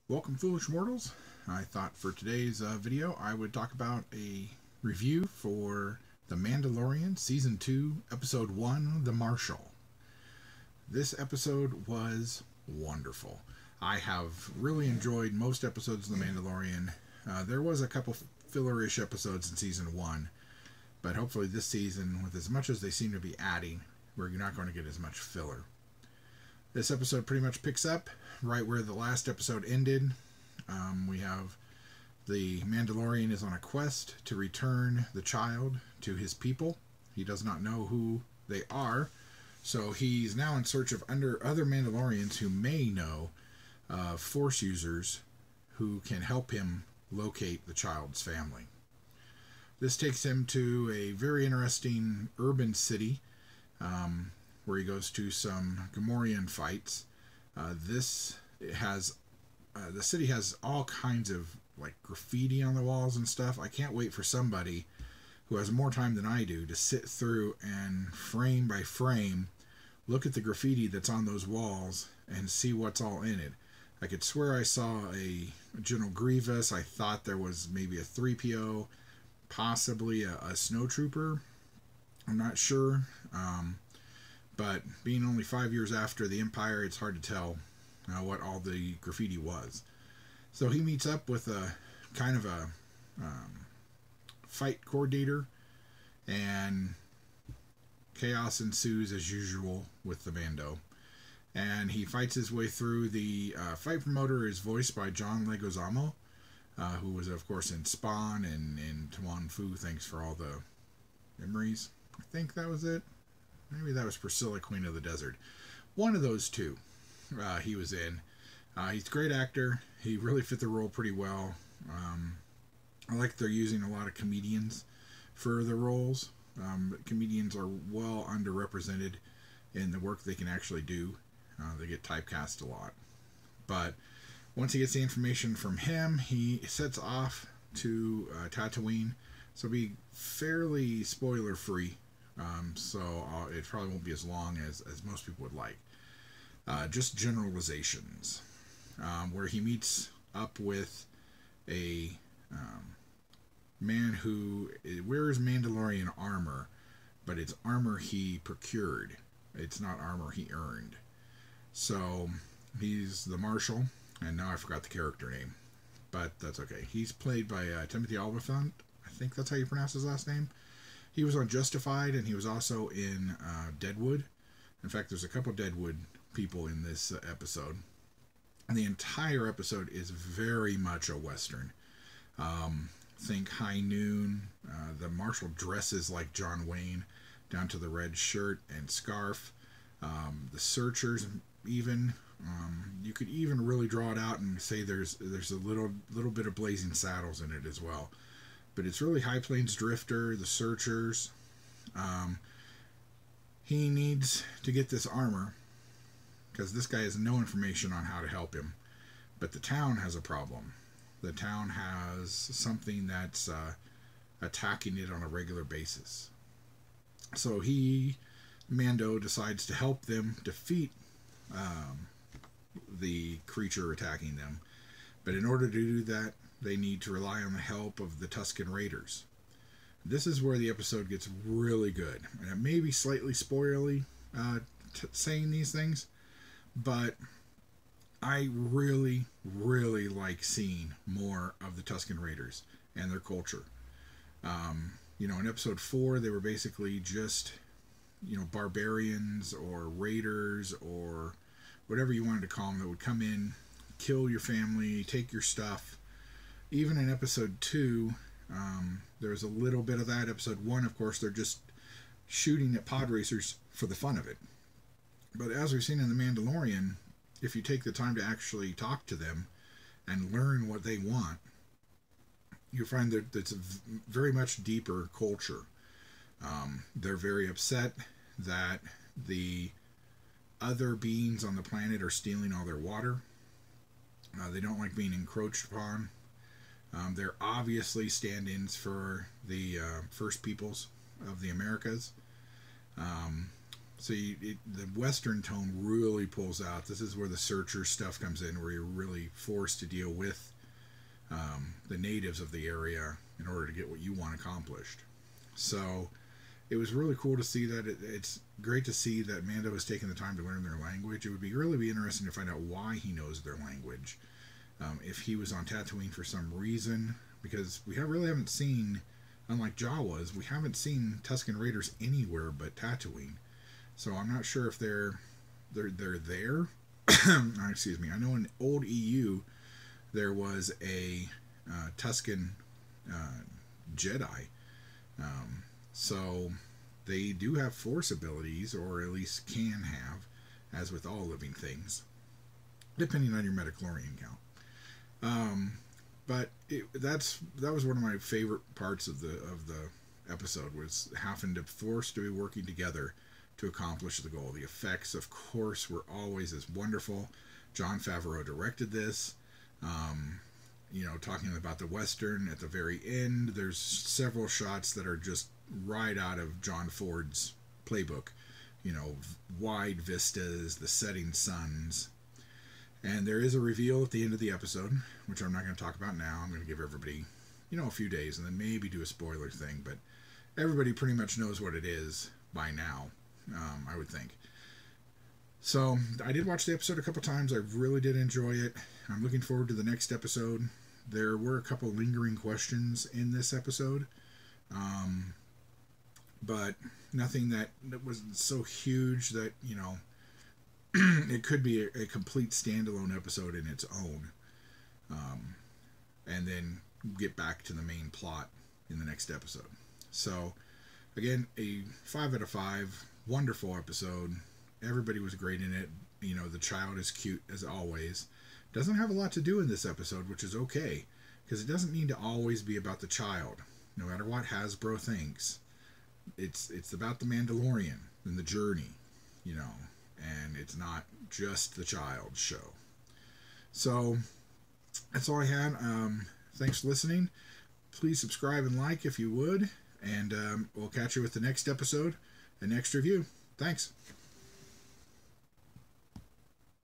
Welcome, foolish mortals. I thought for today's video I would talk about a review for The Mandalorian Season 2, Episode 1, The Marshal. This episode was wonderful. I have really enjoyed most episodes of The Mandalorian. There was a couple filler-ish episodes in Season 1, but hopefully this season, with as much as they seem to be adding, we're not going to get as much filler. This episode pretty much picks up right where the last episode ended. We have the Mandalorian is on a quest to return the child to his people. He does not know who they are, so he's now in search of other Mandalorians who may know Force users who can help him locate the child's family. This takes him to a very interesting urban city where he goes to some Gamorrean fights. The city has all kinds of like graffiti on the walls and stuff. I can't wait for somebody who has more time than I do to sit through and frame by frame look at the graffiti that's on those walls and see what's all in it. I could swear I saw a General Grievous. I thought there was maybe a 3PO, possibly a snowtrooper. I'm not sure. But being only 5 years after the Empire, it's hard to tell what all the graffiti was. So he meets up with a kind of a fight coordinator, and chaos ensues as usual with the Mando. And he fights his way through. The fight promoter is voiced by John Leguizamo, who was, of course, in Spawn and in Tuan Fu. Thanks for all the memories. I think that was it. Maybe that was Priscilla, Queen of the Desert. One of those two he was in. He's a great actor. He really fit the role pretty well. I like they're using a lot of comedians for the roles. Comedians are well underrepresented in the work they can actually do. They get typecast a lot. But once he gets the information from him, he sets off to Tatooine. So be fairly spoiler-free. So it probably won't be as long as most people would like. Just generalizations. Where he meets up with a man who wears Mandalorian armor, but it's armor he procured. It's not armor he earned. So he's the Marshal, and now I forgot the character name, but that's okay. He's played by Timothy Oliphant. I think that's how you pronounce his last name. He was on Justified, and he was also in Deadwood. In fact, there's a couple Deadwood people in this episode. And the entire episode is very much a Western. Think High Noon. The Marshal dresses like John Wayne, down to the red shirt and scarf. The Searchers, even. You could even really draw it out and say there's a little bit of Blazing Saddles in it as well. But it's really High Plains Drifter, the Searchers. He needs to get this armor because this guy has no information on how to help him. But the town has a problem. The town has something that's attacking it on a regular basis. So Mando, decides to help them defeat the creature attacking them. But in order to do that, they need to rely on the help of the Tuscan Raiders. This is where the episode gets really good. And it may be slightly spoilery saying these things, but I really, really like seeing more of the Tuscan Raiders and their culture. In episode 4, they were basically just, barbarians or raiders or whatever you wanted to call them that would come in, kill your family, take your stuff. Even in episode 2, there's a little bit of that. Episode 1, of course, they're just shooting at pod racers for the fun of it. But as we've seen in The Mandalorian, if you take the time to actually talk to them and learn what they want, you find that it's a very much deeper culture. They're very upset that the other beings on the planet are stealing all their water. They don't like being encroached upon. They're obviously stand-ins for the First Peoples of the Americas. So the Western tone really pulls out. This is where the Searcher stuff comes in, where you're really forced to deal with the natives of the area in order to get what you want accomplished. So it was really cool to see that. It's great to see that Mando has taken the time to learn their language. It would really be interesting to find out why he knows their language. If he was on Tatooine for some reason, because we really haven't seen, unlike Jawas, we haven't seen Tuscan Raiders anywhere but Tatooine. So I'm not sure if they're there. Excuse me. I know in old EU there was a Tuscan Jedi. So they do have Force abilities, or at least can have, as with all living things, depending on your midichlorian count. But that was one of my favorite parts of the episode, was having to force to be working together to accomplish the goal. The effects, of course, were always as wonderful. Jon Favreau directed this. Talking about the Western at the very end, there's several shots that are just right out of John Ford's playbook. Wide vistas, the setting suns. And there is a reveal at the end of the episode, which I'm not going to talk about now. I'm going to give everybody, a few days, and then maybe do a spoiler thing. But everybody pretty much knows what it is by now, I would think. So I did watch the episode a couple times. I really did enjoy it. I'm looking forward to the next episode. There were a couple lingering questions in this episode, but nothing that was so huge that, it could be a complete standalone episode in its own, and then get back to the main plot in the next episode. So, again, a 5 out of 5, wonderful episode. Everybody was great in it. The child is cute as always. Doesn't have a lot to do in this episode, which is okay, because it doesn't need to always be about the child. No matter what Hasbro thinks, it's about the Mandalorian and the journey, and it's not just the child show. So that's all I had. Thanks for listening. Please subscribe and like if you would, and we'll catch you with the next episode and next review. Thanks.